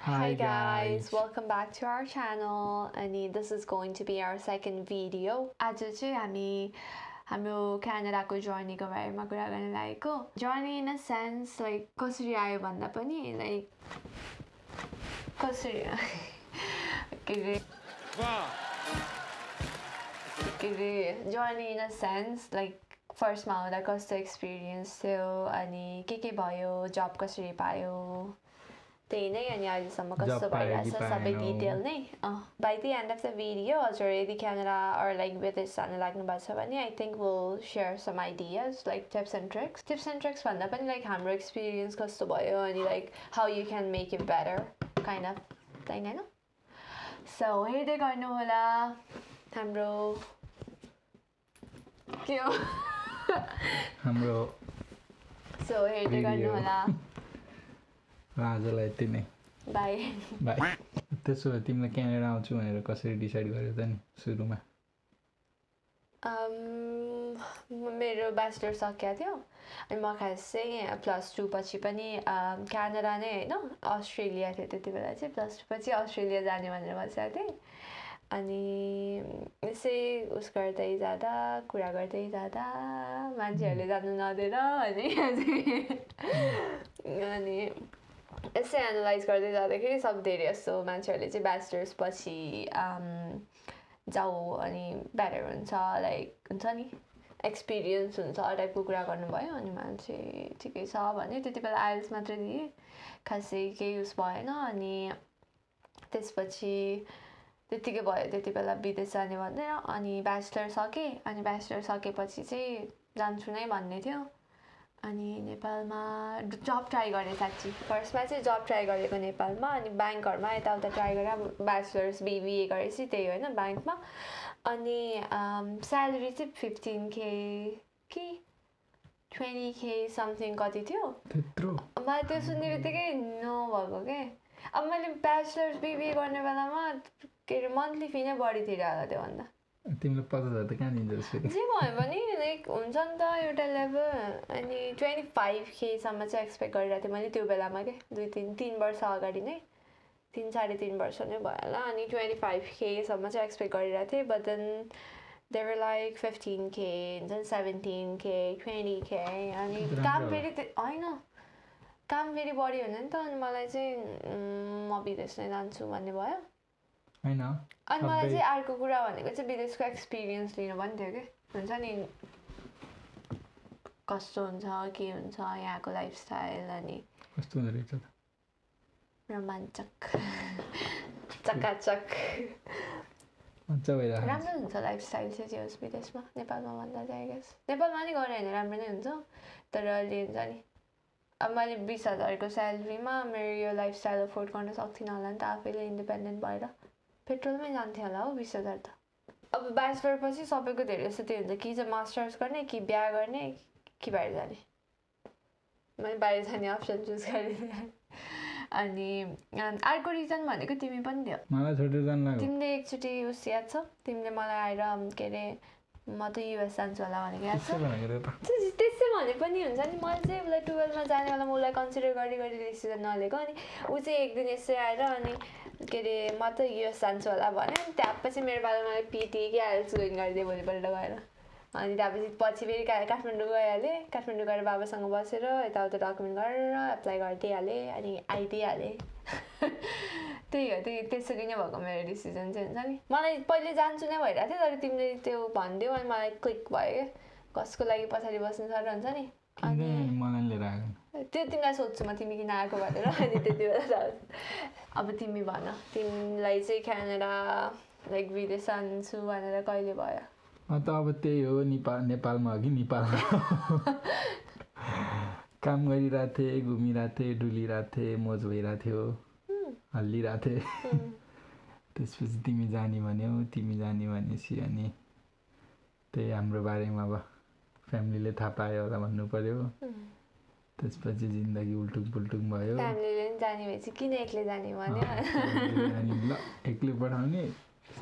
Hi guys, welcome back to our channel. And this is going to be our second video. आज चाहिँ हामी हाम्रो क्यानाडाको जर्नीको बारेमा कुरा गर्न लागेको. Journey in a sense like कसरी आयो भन्दा पनि लाइक कसरी के रे journey in a sense like फर्स्टमा आउँदा कस्तो एक्सपिरियन्स थियो अनि के भयो, जब कसरी पायो, त्यही नै अनि अहिलेसम्म कस्तो भइरहेछ सबै डिटेल नै. By the end of the video, हजुर यदि क्यानाडा or like विदेश जान लाग्नु भएको छ भने I think we'll share some ideas like tips and tricks भन्दा पनि like हाम्रो एक्सपिरियन्स कस्तो भयो अनि like how you can make it better kind of thing हैन. So हेर्दै गर्नु होला हाम्रो के हो हाम्रो So हेर्दै गर्नु होला. आजलाई यति नै. बाई. त्यसो भए तिमीलाई क्यानाडा आउँछु भनेर कसरी डिसाइड गर्यो त नि सुरुमा? मेरो ब्याचलर सकिएको थियो अनि म खास चाहिँ +2 पछि पनि क्यानाडा नै होइन अस्ट्रेलिया थियो त्यति बेला चाहिँ. +2 पछि अस्ट्रेलिया जाने भनेर बसेको थिएँ अनि यसै उस गर्दै जाँदा कुरा गर्दै जाँदा मान्छेहरूले जान्नु नदिएर अनि यसै एनालाइज गर्दै जाँदाखेरि सब धेरै जस्तो मान्छेहरूले चाहिँ ब्याचलर्स पछि जाऊ अनि बेटर हुन्छ लाइक हुन्छ नि एक्सपिरियन्स हुन्छ टाइपको कुरा गर्नुभयो अनि मान्छे ठिकै छ भने त्यति बेला आइएल्स मात्रै दिएँ खासै केही युज भएन अनि त्यसपछि त्यतिकै भयो त्यति बेला विदेश जाने भनेर अनि ब्याचलर सकेँ अनि ब्याचलर सकेपछि चाहिँ जान्छु नै भन्ने थियो अनि नेपालमा जब ट्राई गरेँ साँच्ची फर्स्टमा चाहिँ जब ट्राई गरेको नेपालमा अनि ब्याङ्कहरूमा यताउता ट्राई गरेर ब्याचलर्स बिबिए गरेपछि त्यही होइन ब्याङ्कमा अनि स्यालेरी चाहिँ 15K कि 20K समथिङ कति थियो मलाई त्यो सुन्ने बित्तिकै नो भएको के. अब मैले ब्याचलर्स बिबिए गर्ने बेलामा के अरे मन्थली फी नै बढी तिरेको त्योभन्दा. तिमीले 50,000 त कहाँ दिन्छस् फेरि? जे भयो भने लाइक हुन्छ नि त एउटा लेभल अनि 25K सम्म चाहिँ एक्सपेक्ट गरिरहेको थिएँ मैले त्यो बेलामा के 2-3 वर्ष अगाडि नै 3-3.5 वर्ष नै भयो होला अनि 25K सम्म चाहिँ एक्सपेक्ट गरिरहेको थिएँ. But then they were like 15K हुन्छ 17K 20K अनि काम फेरि होइन काम फेरि बढी हुने नि त अनि मलाई चाहिँ म विदेश नै जान्छु भन्ने भयो हैन. अनि मलाई चाहिँ अर्को कुरा भनेको चाहिँ विदेशको एक्सपिरियन्स लिनु पनि थियो कि हुन्छ नि कस्तो हुन्छ के हुन्छ यहाँको लाइफस्टाइल अनि कस्तो हुँदो रहेछ त रोमाञ्चक चकाचक मजा भइरहेको राम्रो हुन्छ लाइफस्टाइल चाहिँ जे होस् विदेशमा नेपालमा भन्दा चाहिँ आई गेस नेपालमा नि गऱ्यो भने राम्रो नै हुन्छ तर अहिले हुन्छ नि अब मैले 20,000को स्यालेरीमा मेरो यो लाइफस्टाइल अफोर्ड गर्न सक्थिनँ होला नि त आफैले इन्डिपेन्डेन्ट भएर पेट्रोलमै जान्थेँ होला हो 20,000 त. अब ब्याचलर पछि सबैको धेरै जस्तो त्यो हुन्छ कि चाहिँ मास्टर्स गर्ने कि बिहा गर्ने कि बाहिर जाने. मैले बाहिर जाने अप्सन चुज गरेँ अनि अर्को रिजन भनेको तिमी पनि थियो मलाई छोडेर जान लाग्यो. तिमीले एकचोटि उस याद छ तिमीले मलाई आएर के अरे म त युएस जान्छु होला भनेको याद छ? त्यसै भने पनि हुन्छ नि मैले चाहिँ उसलाई 12मा जाने बेला म उसलाई कन्सिडर गरी डिसिजन नलिएको अनि ऊ चाहिँ एक दिन यसै आएर अनि के अरे म त युएस जान्छु होला भने अनि त्यहाँपछि मेरो बाबाले मलाई पिटी कि आइएल्स जोइन गरिदिएँ भोलिपल्ट गएर अनि त्यहाँपछि पछि फेरि काठमाडौँ गइहालेँ. काठमाडौँ गएर बाबासँग बसेर यताउता डकुमेन्ट गरेर एप्लाई गरिदिइहालेँ अनि आइदिइहालेँ. त्यही हो त्यसरी नै भएको मेरो डिसिजन चाहिँ हुन्छ नि. मलाई पहिले जान्छु नै भइरहेको थियो तर तिमीले त्यो भनिदियौ अनि मलाई क्लिक भयो क्या कसको लागि पछाडि बस्नु सर हुन्छ नि अनि मलाई लिएर आएको त्यो तिमीलाई सोध्छु म तिमी किन आएको भनेर अनि त्यति बेला अब तिमी भन तिमीलाई चाहिँ क्यानाडा लाइक विदेश जान्छु भनेर कहिले भयो? त अब त्यही हो नेपालमा हो कि नेपालमा काम गरिरहेको थिएँ घुमिरहेको थिएँ डुलिरहेको थिएँ मोज भइरहेको थियो हल्लिरहेको थिएँ. त्यसपछि तिमी जाने भन्यौ तिमी जाने भनेपछि अनि त्यही हाम्रो बारेमा अब फ्यामिलीले थाहा पायो होला भन्नु पर्यो. त्यसपछि जिन्दगी उल्टुक पुल्टुक भयो. फ्यामिलीले नि जाने भएपछि किन एक्लै जाने भन्यो अनि ल एक्लै पठाउने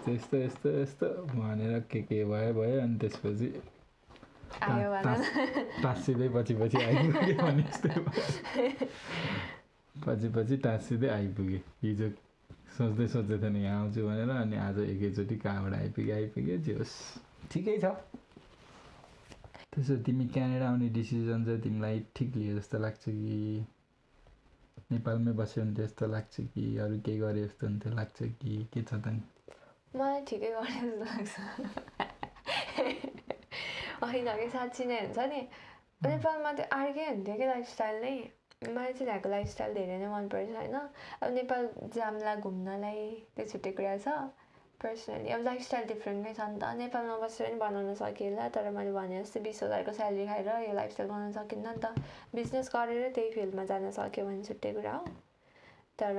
यस्तो यस्तो यस्तो भनेर के भयो अनि त्यसपछि टाँसिँदै पछि आइपुग्यो भने जस्तै पछि टाँसिँदै आइपुगेँ। हिजो सोच्दै थिएन यहाँ आउँछु भनेर, अनि आज एकैचोटि कहाँबाट आइपुगेँ। जे होस् ठिकै छ। त्यसो तिमी क्यानाडा आउने डिसिजन चाहिँ तिमीलाई ठिक लियो जस्तो लाग्छ कि नेपालमै बस्यो भने त्यस्तो लाग्छ कि अरू केही गरे जस्तो हुन्थ्यो लाग्छ कि के छ त नि? मलाई ठिकै गरे जस्तो लाग्छ। होइन कि साँच्ची नै हुन्छ नि, नेपालमा त्यो अर्कै हुन्थ्यो कि लाइफस्टाइल नै। मलाई चाहिँ त्यहाँको लाइफस्टाइल धेरै नै मनपर्छ होइन। अब नेपाल जाम्ला घुम्नलाई त्यो छुट्टै कुरा छ। पर्सनली अब लाइफस्टाइल डिफ्रेन्ट नै छ नि त। नेपालमा बसेर पनि बनाउन सकिएला, तर मैले भने जस्तै 20,000को स्यालेरी खाएर यो लाइफस्टाइल बनाउन सकिन्न नि त। बिजनेस गरेर त्यही फिल्डमा जान सक्यो भने छुट्टै कुरा हो। तर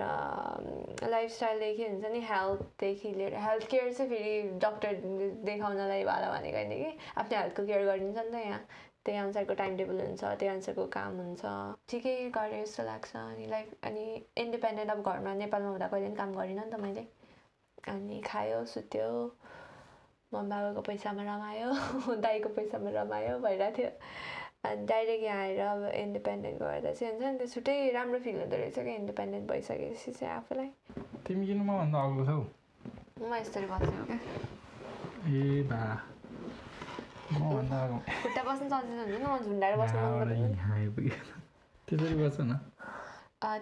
लाइफस्टाइलदेखि हुन्छ नि, हेल्थदेखि लिएर हेल्थ केयर चाहिँ फेरि डक्टर देखाउनलाई वाला भनेको होइन कि, आफ्नो हेल्थको केयर गरिन्छ नि त यहाँ। त्यही अनुसारको टाइम टेबल हुन्छ, त्यही अनुसारको काम हुन्छ। ठिकै गरे जस्तो लाग्छ। अनि इन्डिपेन्डेन्ट अब घरमा नेपालमा हुँदा कहिले पनि काम गरिनँ नि त मैले। अनि खायो सुत्यो, मम्मी बाबाको पैसामा रमायो, दाइको पैसामा रमायो भइरहेको थियो। अनि डाइरेक्ट यहाँ आएर अब इन्डिपेन्डेन्ट गर्दा चाहिँ हुन्छ नि, त्यो छुट्टै राम्रो फिल हुँदो रहेछ क्या इन्डिपेन्डेन्ट भइसकेपछि चाहिँ आफूलाई। तिमी किन मभन्दा अग्लो छौ? म यस्तरी बसेको क्या। ए बा, मभन्दा अग्लो। खुट्टा बस्नु सजिलो हुन्छ नि, म झुन्डाएर बस्नु मन पर्दैन। त्यसरी बस्छ न।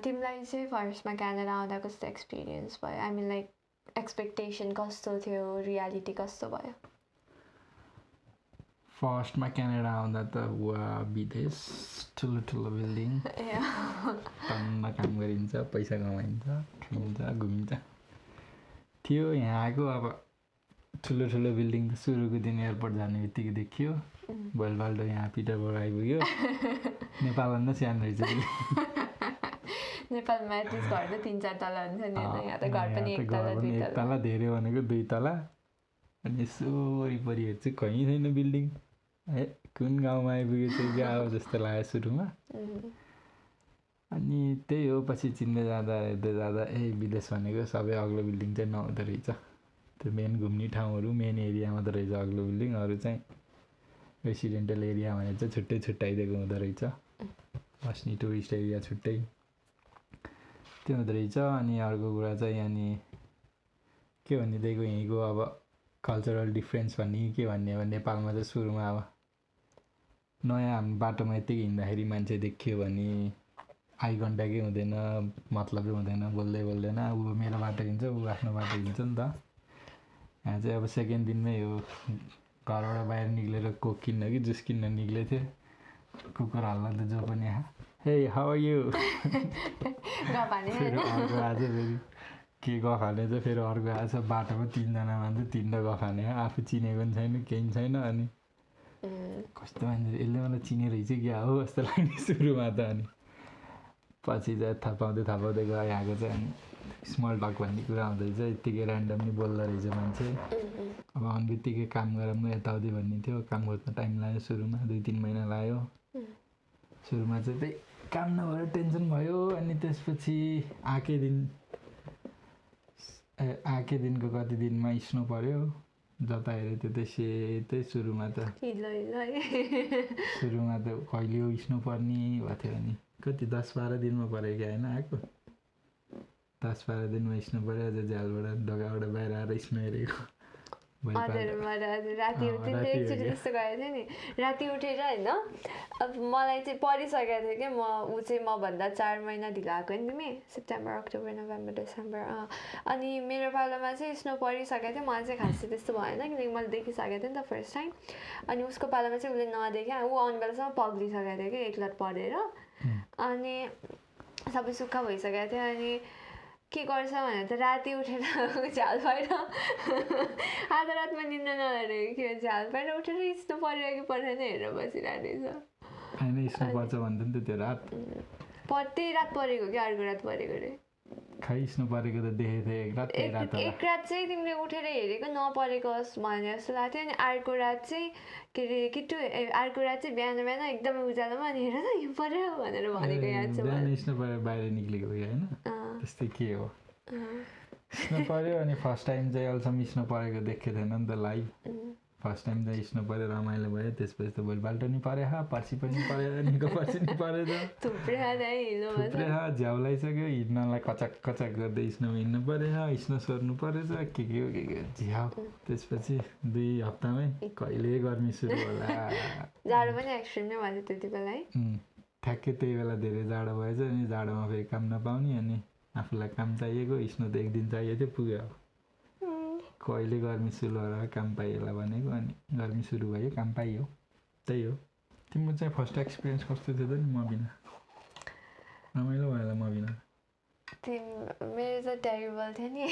तिमीलाई चाहिँ फर्स्टमा क्यानाडा आउँदा कस्तो एक्सपिरियन्स भयो? आई मिन लाइक एक्सपेक्टेसन कस्तो थियो, रियालिटी कस्तो भयो? फर्स्टमा क्यानाडा आउँदा त वा विदेश, ठुलो बिल्डिङ, टन्न काम गरिन्छ, पैसा कमाइन्छ, खाइन्छ, घुमिन्छ थियो। यहाँ आएको अब ठुलो बिल्डिङ त सुरुको दिन एयरपोर्ट जाने बित्तिकै देखियो। भोलिपल्ट यहाँ पिटरबर्ग आइपुग्यो। नेपालभन्दा सानो रहेछ। नेपालमा एटलिस्ट घर त 3-4 तला हुन्छ नि, यहाँ त घर पनि 1 तला 2 तला, धेरै भनेको 2 तला। अनि यसो वरिपरि हेर्छु कहीँ छैन बिल्डिङ। कुन गाउँमा आइपुगेछ क्या हो जस्तो लाग्यो सुरुमा। अनि त्यही हो, पछि चिन्दै जाँदा हेर्दै जाँदा विदेश भनेको सबै अग्लो बिल्डिङ चाहिँ नहुँदो रहेछ। त्यो मेन घुम्ने ठाउँहरू मेन एरिया मात्रै रहेछ अग्लो बिल्डिङ, अरू चाहिँ रेसिडेन्टल एरिया भने चाहिँ छुट्टाइदिएको हुँदो रहेछ। बस्ने टुरिस्ट एरिया छुट्टै त्यो हुँदो रहेछ। अनि अर्को कुरा चाहिँ यहाँनिर के भनिदिएको, यहीँको अब कल्चरल डिफ्रेन्स भन्ने के भन्ने, अब नेपालमा चाहिँ सुरुमा अब नयाँ हाम्रो बाटोमा यत्तिकै हिँड्दाखेरि मान्छे देखियो भने आई कन्ट्याक्टै हुँदैन, मतलबै हुँदैन, बोल्दैन, ऊ मेरो बाटो हिँड्छ, ऊ आफ्नो बाटो हिँड्छ नि त। यहाँ चाहिँ अब सेकेन्ड दिनमै हो, घरबाट बाहिर निक्लेर कोक किन्न कि जुस किन्न निक्लेको थियो, कुकुर हाल्न त जो पनि हे हाउ आर यु, फेरि अर्को आज फेरि के गखाने चाहिँ फेरि अर्को आएछ, बाटोमा 3जना मान्छे 3टा गखाने, आफू चिनेको पनि छैन केही छैन। अनि कस्तो मान्छे यसले मलाई चिने रहेछ क्या हो जस्तो लाग्ने सुरुमा त। अनि पछि चाहिँ थाहा पाउँदै गयो यहाँको चाहिँ। अनि स्मल टक भन्ने कुरा आउँदो रहेछ, यत्तिकै ऱ्यान्डमली बोल्दो रहेछ मान्छे। अब आउने बित्तिकै काम गरौँ न यताउति भन्ने थियो। काम खोज्न टाइम लाग्यो सुरुमा, 2-3 महिना लाग्यो। सुरुमा चाहिँ त्यही काम नभएर टेन्सन भयो। अनि त्यसपछि आके दिनको कति दिनमा स्नो पऱ्यो, जता हेऱ्यो त्यतै सेतै। सुरुमा त कहिले हो स्नो पर्ने भएको थियो। अनि कति 10-12 दिनमा पऱ्यो क्या होइन आएको, 10-12 दिनमा स्नो पऱ्यो। अझ झ्यालबाट ढोकाबाट बाहिर आएर स्नो हेरेको। राति एकचोटि जस्तो गएको थियो नि, राति उठेर होइन। अब मलाई चाहिँ परिसकेको थियो कि ऊ चाहिँ मभन्दा 4 महिना ढिलो आएको नि तिमी, सेप्टेम्बर अक्टोबर नोभेम्बर डिसेम्बर। अनि मेरो पालोमा चाहिँ स्नो परिसकेको थियो। मलाई चाहिँ खासै त्यस्तो भएन, किनकि मैले देखिसकेको थिएँ नि त फर्स्ट टाइम। अनि उसको पालोमा चाहिँ उसले नदेख्यो, ऊ आउने बेलासम्म पग्लिसकेको थियो कि एकलट परेर। अनि सबै सुक्खा भइसकेको थियो। अनि के गर्छ भने त राति उठेर झ्याल पाएर आधा रातमा निन्दा नलागेको के झ्याल पाएर उठेर स्नो पऱ्यो कि परेन हेरेर बसिरहेको रहेछ। स्नो पर्छ भन्थ्यो नि त त्यो रात, त्यही रात परेको कि अर्को रात परेको अरे। खै स्नो परेको त देखेको थिएँ एक रात चाहिँ तिमीले उठेर हेरेको नपरेको भने जस्तो लाग्थ्यो। अनि अर्को रात चाहिँ के अरे किट्टु, अर्को रात चाहिँ बिहान एकदमै उज्यालोमा अनि हेर त हिउँ पऱ्यो भनेर भनेको याद छ। बिहान स्नो परेर बाहिर निक्लेको होइन, त्यस्तै के हो स्नो पऱ्यो। अनि फर्स्ट टाइम चाहिँ अहिलेसम्म स्नो परेको देखेको थिएन नि त लाइभ। फर्स्ट टाइम त स्नो पऱ्यो रमाइलो भयो त्यसपछि त भोलिपल्ट नि पऱ्यो पर्सि पनि पऱ्यो निको पर्सि नि पऱ्यो त थुप्रै झ्याउलाइसक्यो हिँड्नलाई कचक कचक गर्दै स्नोमा हिँड्नु पऱ्यो स्नो सोर्नु परेछ के के झ्याउ त्यसपछि 2 हप्तामै कहिले गर्मी सुरु होला जाडो पनि एक्सट्रिम नै भयो त्यति बेला है ठ्याक्कै त्यही बेला धेरै जाडो भएछ अनि जाडोमा फेरि काम नपाउने अनि आफूलाई काम चाहिएको स्नो त 1 दिन चाहिएको थियो पुग्यो कहिले गर्मी सुरु होला काम पाइएला भनेको अनि गर्मी सुरु भयो काम पाइयो त्यही हो तिम्रो चाहिँ फर्स्ट एक्सपिरियन्स कस्तो थियो त नि म बिना रमाइलो भयो होला म बिना मेरो त टेरिबल थियो नि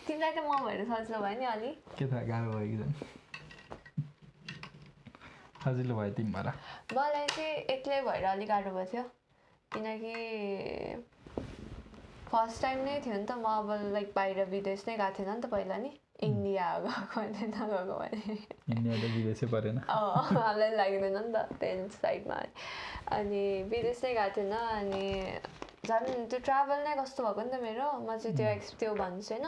तिमीलाई त म भएर सजिलो भयो नि अलि के थाहा गाह्रो भयो कि झन् सजिलो भयो तिमी भएर मलाई चाहिँ एक्लै भएर अलिक गाह्रो भएको थियो किनकि फर्स्ट टाइम नै थियो नि त म अब लाइक बाहिर विदेश नै गएको थिएन नि त पहिला नि इन्डिया गएको भने नगएको भने इन्डिया त विदेशै परेन हामीलाई लाग्दैन नि त त्यहाँ साइडमा अनि विदेश नै गएको थिएन अनि झन् त्यो ट्राभल नै कस्तो भएको नि त मेरो म चाहिँ त्यो भन्छु होइन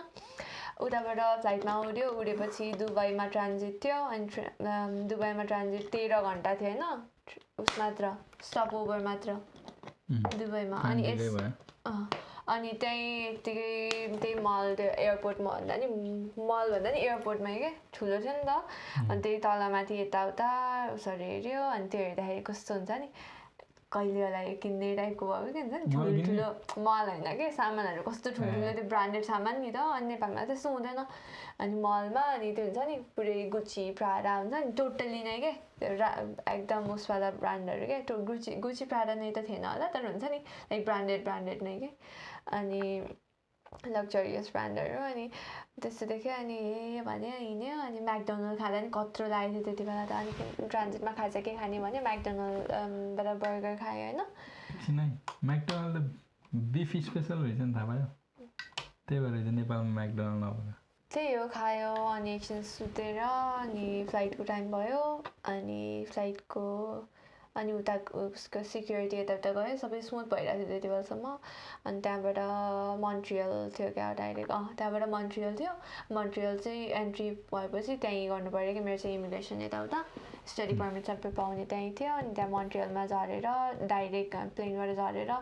उताबाट फ्लाइटमा उडेपछि दुबईमा ट्रान्जिट थियो अनि दुबईमा ट्रान्जिट 13 घन्टा थियो होइन उस मात्र स्टप ओभर मात्र दुबईमा अनि त्यही मल त्यो एयरपोर्ट भन्दा नि एयरपोर्टमै के ठुलो थियो नि त अनि त्यही तलमाथि यताउता उसरी हेऱ्यो अनि त्यो हेर्दाखेरि कस्तो हुन्छ नि कहिले होला किन्ने टाइपको भयो कि हुन्छ नि ठुलो मल होइन कि सामानहरू कस्तो ठुल्ठुलो त्यो ब्रान्डेड सामान नि त अनि नेपालमा त्यस्तो हुँदैन अनि मलमा अनि त्यो हुन्छ नि पुरै गुची प्राडा हुन्छ नि टोटल्ली नै के त्यो एकदम उसवाला ब्रान्डहरू क्या गुची प्राडा नै त थिएन होला तर हुन्छ नि लाइक ब्रान्डेड नै के अनि लग्जरियस ब्रान्डहरू अनि त्यस्तो देख्यो अनि भने हिँड्यो अनि म्याकडोनल्ड खाँदा नि कत्रो लागेको थियो त्यति बेला त अनि ट्रान्जिटमा खाजा के खाने भने म्याकडोनल्डबाट बर्गर खायो होइन म्याकडोनल्ड त बिफ स्पेसल रहेछ नि थाहा भयो त्यही भएर नेपालमा म्याकडोनल्ड नभएर त्यही हो खायो अनि एकछिन सुतेर अनि फ्लाइटको टाइम भयो अनि फ्लाइटको अनि उता उसको सिक्युरिटी यताउता गयो सबै स्मुथ भइरहेको थियो त्यति बेलासम्म अनि त्यहाँबाट मोन्ट्रियल थियो क्या डाइरेक्ट त्यहाँबाट मोन्ट्रियल थियो मोन्ट्रियल चाहिँ एन्ट्री भएपछि त्यहीँ गर्नु पऱ्यो कि मेरो चाहिँ इमिग्रेसन यताउता स्टडी पर्मिट सबै पाउने त्यहीँ थियो अनि त्यहाँ मोन्ट्रियलमा झरेर डाइरेक्ट प्लेनबाट झरेर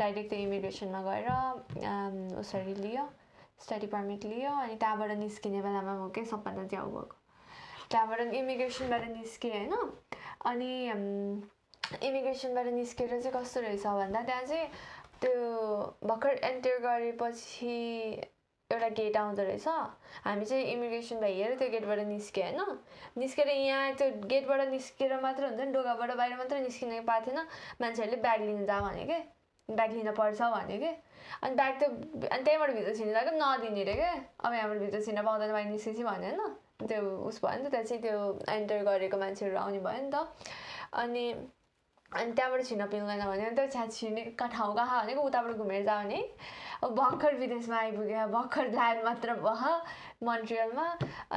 डाइरेक्ट त्यो इमिग्रेसनमा गएर उसरी लियो स्टडी पर्मिट लियो अनि त्यहाँबाट निस्किने बेलामा म के सबभन्दा झ्याउ भएको त्यहाँबाट इमिग्रेसनबाट निस्केँ होइन अनि इमिग्रेसनबाट निस्केर चाहिँ कस्तो रहेछ भन्दा त्यहाँ चाहिँ त्यो भर्खर एन्टर गरेपछि एउटा गेट आउँदो रहेछ हामी चाहिँ इमिग्रेसन भइएर त्यो गेटबाट निस्क्यो होइन निस्केर यहाँ त्यो गेटबाट निस्केर मात्र हुन्छ नि ढोकाबाट बाहिर मात्र निस्किन पाएको थिएन मान्छेहरूले ब्याग लिनु जा भने के ब्याग लिन पर्छ भने के अनि ब्याग त्यो अनि त्यहीँबाट भित्र छिर्नु लाग्यो नदिने रे क्या अब यहाँबाट भित्र छिर्न पाउँदैन बाहिर निस्केपछि भन्यो होइन त्यो उस भयो नि त त्यहाँ चाहिँ त्यो एन्टर गरेको मान्छेहरू आउने भयो नि त अनि त्यहाँबाट छिर्न पिल्दैन भने त त्यहाँ छिर्ने ठाउँ कहाँ भनेको उताबाट घुमेर जाओ भने अब भर्खर विदेशमा आइपुग्यो भर्खर ल्यान्ड मात्र भयो मोन्ट्रियलमा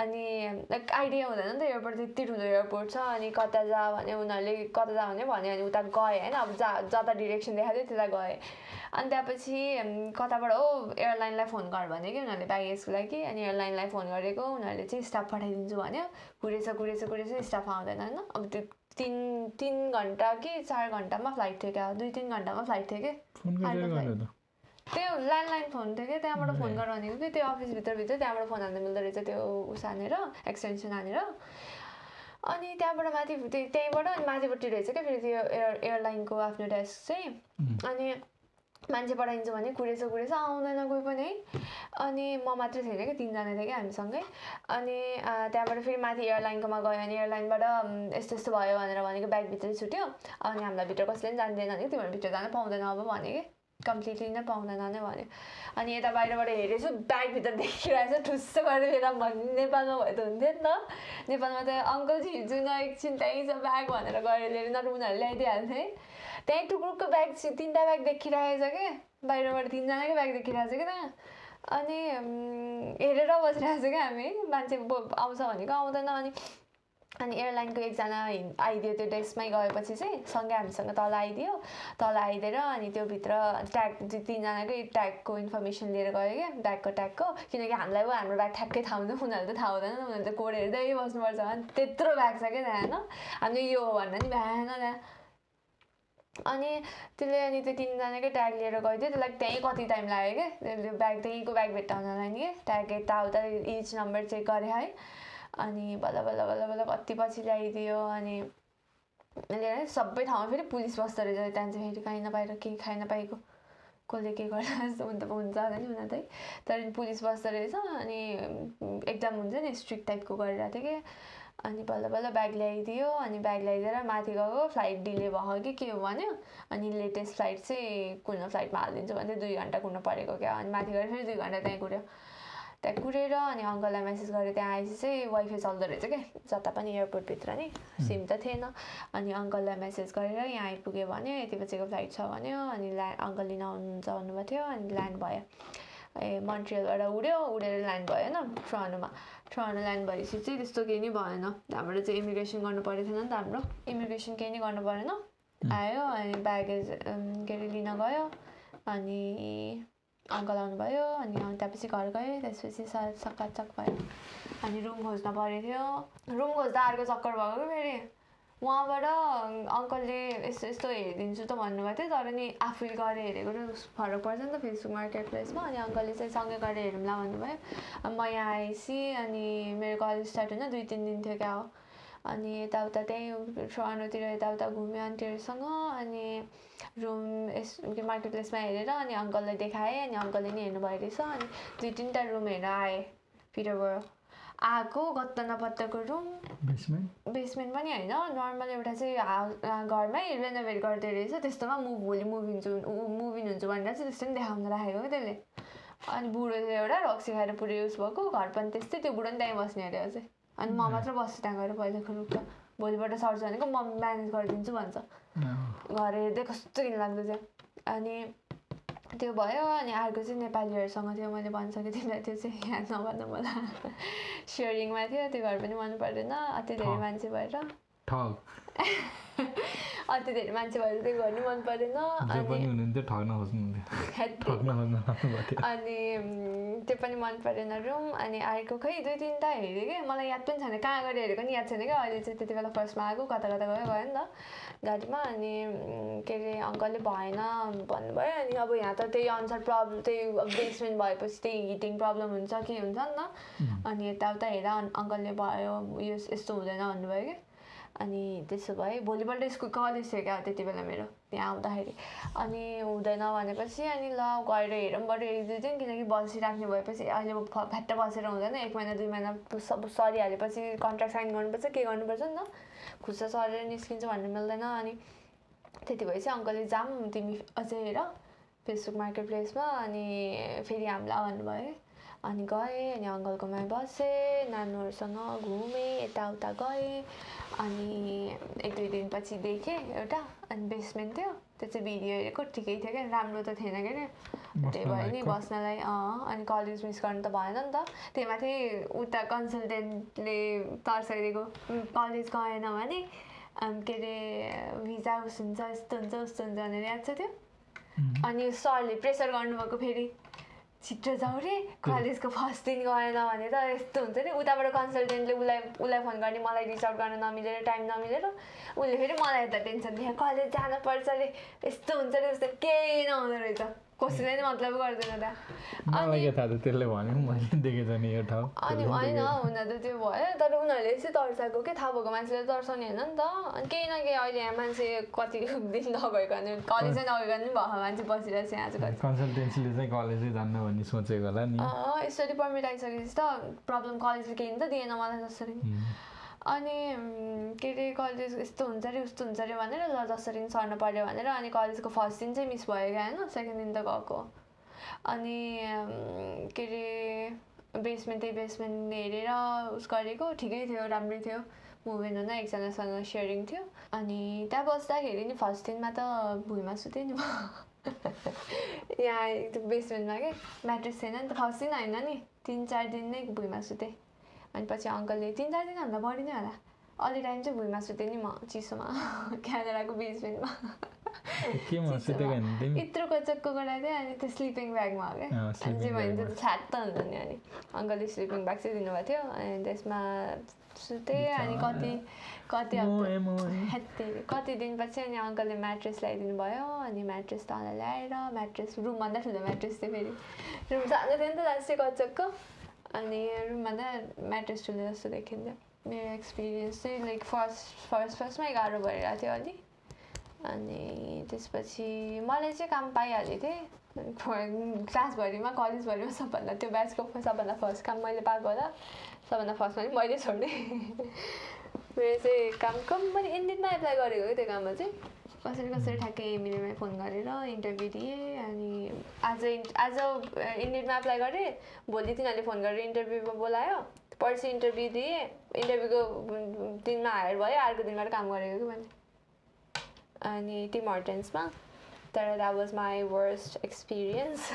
अनि लाइक आइडिया हुँदैन नि त एयरपोर्ट त्यति ठुलो एयरपोर्ट छ अनि कता जा भने उनीहरूले कता जा भने भन्यो अनि उता गएँ होइन अब जता डिरेक्सन देखाएको थियो त्यता गएँ अनि त्यहाँपछि कताबाट एयरलाइनलाई फोन गर भन्यो कि उनीहरूले ब्यागेजको लागि अनि एयरलाइनलाई फोन गरेको उनीहरूले चाहिँ स्टाफ पठाइदिन्छु भन्यो कुरेछ स्टाफ आउँदैन होइन अब त्यो 3 घन्टा कि 4 घन्टामा फ्लाइट थियो क्या 2-3 घन्टामा फ्लाइट थियो कि त्यो ल्यान्डलाइन फोन थियो क्या त्यहाँबाट फोन गर भनेको कि त्यो अफिसभित्र त्यहाँबाट फोन हान्नु मिल्दो रहेछ त्यो उस हानेर एक्सटेन्सन हानेर अनि त्यहाँबाट माथि त्यहीँबाट अनि माथिपट्टि रहेछ क्या फेरि त्यो एयरलाइनको आफ्नो डेस्क चाहिँ अनि मान्छे पठाइदिन्छु भने कुरेछ आउँदैन कोही पनि है अनि म मात्रै थिएन कि 3 जना थियो कि हामीसँगै अनि त्यहाँबाट फेरि माथि एयरलाइनकोमा गयो अनि एयरलाइनबाट यस्तो भयो भनेर भनेको ब्यागभित्रै छुट्यो अनि हामीलाई भित्र कसैले पनि जान्दैन भने तिमीहरू भित्र जान पाउँदैन अब भने कि कम्प्लिटली नै पाउँदैन नै भन्यो अनि यता बाहिरबाट हेरेछु ब्यागभित्र देखिरहेको छ ठुस्स गरेर नेपालमा भए त हुन्थ्यो नि त नेपालमा त अङ्कल छिर्छु न एकछिन त्यहीँ छ ब्याग भनेर गएर लिएर नत्र उनीहरूले ल्याइदिइहाल्थ्यो है त्यहीँ टुक्रुकको ब्याग 3टा ब्याग देखिरहेको छ कि बाहिरबाट 3 जनाकै ब्याग देखिरहेको छ कि त्यहाँ अनि हेरेर बसिरहेको छ क्या हामी मान्छे आउँछ भनेको आउँदैन अनि अनि एयरलाइनको एकजना आइदियो त्यो डेस्कमै गएपछि चाहिँ सँगै हामीसँग तल आइदियो तल आइदिएर अनि त्यो भित्र ट्याग तिनजनाकै ट्यागको इन्फर्मेसन लिएर गयो क्या ब्यागको किनकि हामीलाई हाम्रो ब्याग ठ्याक्कै थाहा हुन्छ उनीहरू त थाहा हुँदैन उनीहरू त कोड हेर्दै बस्नुपर्छ भने त्यत्रो ब्याग छ क्या त्यहाँ होइन हामीले यो हो भन्दा नि भ्याएन त्यहाँ अनि त्यसले अनि त्यो तिनजनाकै ट्याग लिएर गइदियो त्यसलाई त्यहीँ कति टाइम लाग्यो क्या त्यो ब्याग त्यहीँको ब्याग भेट्टाउनलाई नि क्या ट्याग यताउता इच नम्बर चेक गरेँ है अनि बल्ल बल्ल बल्ल बल्ल कति पछि ल्याइदियो अनि लिएर सबै ठाउँमा फेरि पुलिस बस्दो रहेछ त्यहाँ चाहिँ फेरि काहीँ नपाएर केही खाइ नपाएको कसले के गर्दा जस्तो हुन्छ होला नि हुन त तर पुलिस बस्दो रहेछ अनि एक्जाम हुन्छ नि स्ट्रिक्ट टाइपको गरिरहेको थियो कि अनि बल्ल बल्ल ब्याग ल्याइदियो अनि ब्याग ल्याइदिएर माथि गएको फ्लाइट डिले भयो कि के हो भन्यो अनि लेटेस्ट फ्लाइट चाहिँ कुन फ्लाइटमा हालिदिन्छु भन्दै 2 घन्टा कुर्नु परेको क्या अनि माथि गएर फेरि 2 घन्टा त्यहाँ कुर्यो त्यहाँ कुरेर अनि अङ्कललाई मेसेज गरेँ त्यहाँ आएपछि चाहिँ वाइफाई चल्दो रहेछ क्या जता पनि एयरपोर्टभित्र नि सिम त थिएन अनि अङ्कललाई मेसेज गरेर यहाँ आइपुग्यो भन्यो यति बजीको फ्लाइट छ भन्यो अनि अङ्कल लिन आउनुहुन्छ भन्नुभएको थियो अनि ल्यान्ड भयो मोन्ट्रियलबाट उडेर ल्यान्ड भयो होइन टोरन्टो ल्यान्ड भएपछि चाहिँ त्यस्तो केही नै भएन त्यहाँबाट चाहिँ इमिग्रेसन गर्नु परेको थिएन नि त हाम्रो इमिग्रेसन केही नै गर्नु परेन आयो अनि ब्यागेज के अरे लिन गयो अनि अङ्कल आउनुभयो अनि त्यहाँपछि घर गयो त्यसपछि चकाचक भयो अनि रुम खोज्न परेको थियो रुम खोज्दा अर्को चक्कर भएको कि फेरि उहाँबाट अङ्कलले यस्तो यस्तो हेरिदिन्छु त भन्नुभएको थियो तर नि आफूले गरेर हेरेको र फरक पर्छ नि त फेसबुक मार्केट प्लेसमा अनि अङ्कलले चाहिँ सँगै गरेर हेरौँला भन्नुभयो अनि म यहाँ आएपछि अनि मेरो कलेज स्टार्ट हुन 2-3 दिन थियो क्या हो अनि यताउता त्यहीँ टोरन्टोतिर यताउता घुम्यो आन्टीहरूसँग अनि रुम मार्केट प्लेसमा हेरेर अनि अङ्कललाई देखाएँ अनि अङ्कलले नि हेर्नुभयो रहेछ अनि 2-3टा रुम हेरेर आएँ पिटरबाट आएको गत्त नपत्ताको रुम बेसमेन्ट पनि होइन नर्मल एउटा चाहिँ घरमै रेनोभेट गर्दै रहेछ त्यस्तोमा भोलि मुभिङ हुन्छ भनेर चाहिँ त्यस्तो पनि देखाउन राखेको क्या त्यसले अनि बुढो चाहिँ एउटा रक्सी खाएर पुरै युज भएको घर पनि त्यस्तै त्यो बुढो पनि त्यहीँ बस्ने अरे अझै अनि म मात्र बस्छु त्यहाँ गएर पहिलाको रुखमा भोलिपल्ट सर्छ भनेको म म्यानेज गरिदिन्छु भन्छ घर हेर्दै कस्तो घिनलाग्दो थियो अनि त्यो भयो अनि अर्को चाहिँ नेपालीहरूसँग थियो मैले भनिसकेँ तिमीलाई त्यो चाहिँ याद नभन्नु मलाई सेयरिङमा थियो त्यो घर पनि मन पर्दैन अति धेरै मान्छे भएर अति धेरै मान्छे भएर त्यो गर्नु मन परेन अनि त्यो पनि मन परेन रुम अनि अर्को खै 2-3टा हेरेँ कि मलाई याद पनि छैन कहाँ गएर हेरेको नि याद छैन क्या अहिले चाहिँ त्यति बेला फर्स्टमा आएको कता गयो नि त गाडीमा अनि के अरे अङ्कलले भएन भन्नुभयो अनि अब यहाँ त त्यही अनुसार प्रब्लम त्यही बेसमेन्ट भएपछि त्यही हिटिङ प्रब्लम हुन्छ के हुन्छ नि त अनि यताउता हेर अङ्कलले भयो यो यस्तो हुँदैन भन्नुभयो कि अनि त्यसो भए भोलिपल्ट स्कुल कलेज थियो क्या त्यति बेला मेरो त्यहाँ आउँदाखेरि अनि हुँदैन भनेपछि अनि ल गएर हेरौँ बरु 1-2 दिन किनकि बसिराख्ने भएपछि अहिले फ्याट्ट बसेर हुँदैन 1 महिना 2 महिना सब सरिहालेपछि कन्ट्र्याक्ट साइन गर्नुपर्छ के गर्नुपर्छ नि त खुट्टा सरेर निस्किन्छ भन्नु मिल्दैन अनि त्यति भएपछि अङ्कलले जाम तिमी अझै हेर फेसबुक मार्केट प्लेसमा अनि फेरि हामीलाई भन्नुभयो अनि गएँ अनि अङ्कलकोमा बसेँ नानुहरूसँग घुमेँ यताउता गएँ अनि 1-2 दिनपछि देखेँ एउटा अनि बेसमेन्ट थियो त्यो चाहिँ भिडियो हेरेको ठिकै थियो क्या राम्रो त थिएन के अरे त्यही भयो नि बस्नलाई अनि कलेज मिस गर्नु त भएन नि त त्यही माथि उता कन्सल्टेन्टले तर्साइदिएको कलेज गएन भने के अरे भिजा उस हुन्छ यस्तो हुन्छ उस्तो हुन्छ भनेर याद छ त्यो अनि सरले प्रेसर गर्नुभएको फेरि छिट्टो जाउँ रे कलेजको फर्स्ट दिन गएन भने त यस्तो हुन्छ नि उताबाट कन्सल्टेन्टले उसलाई फोन गर्ने मलाई रिच आउट गर्न नमिलेर टाइम नमिलेर उसले फेरि मलाई यता टेन्सन दियो कलेज जानुपर्छ अरे यस्तो हुन्छ अरे उस्तो केही नहुँदो रहेछ कसैले नै मतलब गर्दैन त अनि होइन हुन त त्यो भयो तर उनीहरूले यसै तर्साएको के थाहा भएको मान्छेले तर्साउने होइन नि त अनि केही न केही अहिले यहाँ मान्छे कति दिन नगएको भने कलेजै नगएको नि भयो मान्छे बसिरहेको छ यहाँ चाहिँ कन्सल्टेन्सीले चाहिँ कलेजै जान्न भन्ने सोचेको होला नि यसरी पर्मिट आइसकेपछि त प्रब्लम कलेजले केही त दिएन मलाई जसरी अनि के अरे कलेज यस्तो हुन्छ अरे उस्तो हुन्छ अरे भनेर ल जसरी सर्नु पर्यो भनेर अनि कलेजको फर्स्ट दिन चाहिँ मिस भयो क्या होइन सेकेन्ड दिन त गएको अनि के अरे बेसमेन्ट हेरेर उस गरेको ठिकै थियो राम्रै थियो मुभेन हुन एकजनासँग सेयरिङ थियो अनि त्यहाँ बस्दाखेरि नि फर्स्ट दिनमा त भुइँमा सुतेँ नि म यहाँ बेसमेन्टमा के म्याट्रेस थिएन नि त फर्स्ट दिन होइन नि 3-4 दिन नै भुइँमा सुतेँ अनि पछि अङ्कलले 3-4 दिन हामीलाई बढी नै होला अलि टाइम चाहिँ भुइँमा सुतेँ नि म चिसोमा क्यानाडाको बेसमेन्टमा केमा सुतेको हैन तिमी यत्रो कचक्को गराएको थिएँ अनि त्यो स्लिपिङ ब्यागमा हो क्या अनि चाहिँ मैले त्यो छ्याट्ट हुन्छ नि अनि अङ्कलले स्लिपिङ ब्याग चाहिँ दिनुभएको थियो अनि त्यसमा सुतेँ अनि कति कति दिनपछि अनि अङ्कलले म्याट्रेस ल्याइदिनु भयो अनि म्याट्रेस तल ल्याएर म्याट्रेस रुमभन्दा ठुलो म्याट्रेस थियो फेरि रुम सानो थियो नि त लास्टै कचक्को अनि रुमभन्दा म्याट्रेस ठुलो जस्तो देखिन्थ्यो मेरो एक्सपिरियन्स चाहिँ लाइक फर्स्टमै गाह्रो भइरहेको थियो अलि अनि त्यसपछि मलाई चाहिँ काम पाइहालेको थिएँ क्लासभरिमा कलेजभरिमा सबभन्दा त्यो ब्याचको सबभन्दा फर्स्ट काम मैले पाएको होला सबभन्दा फर्स्टमा पनि मैले छोड्ने मेरो चाहिँ काम पनि इन्डिडमा एप्लाई गरेको क्या त्यो काममा चाहिँ कसरी ठ्याक्कै एमिलीमा फोन गरेर इन्टरभ्यू दिएँ अनि आज इन्डिडमा एप्लाई गरेँ भोलि तिनीहरूले फोन गरेर इन्टरभ्यूमा बोलायो पर्सि इन्टरभ्यू दिएँ इन्टरभ्यूको दिनमा हायर भयो अर्को दिनबाट काम गरेको कि मैले अनि टिम हर्टन्समा तर that was my worst experience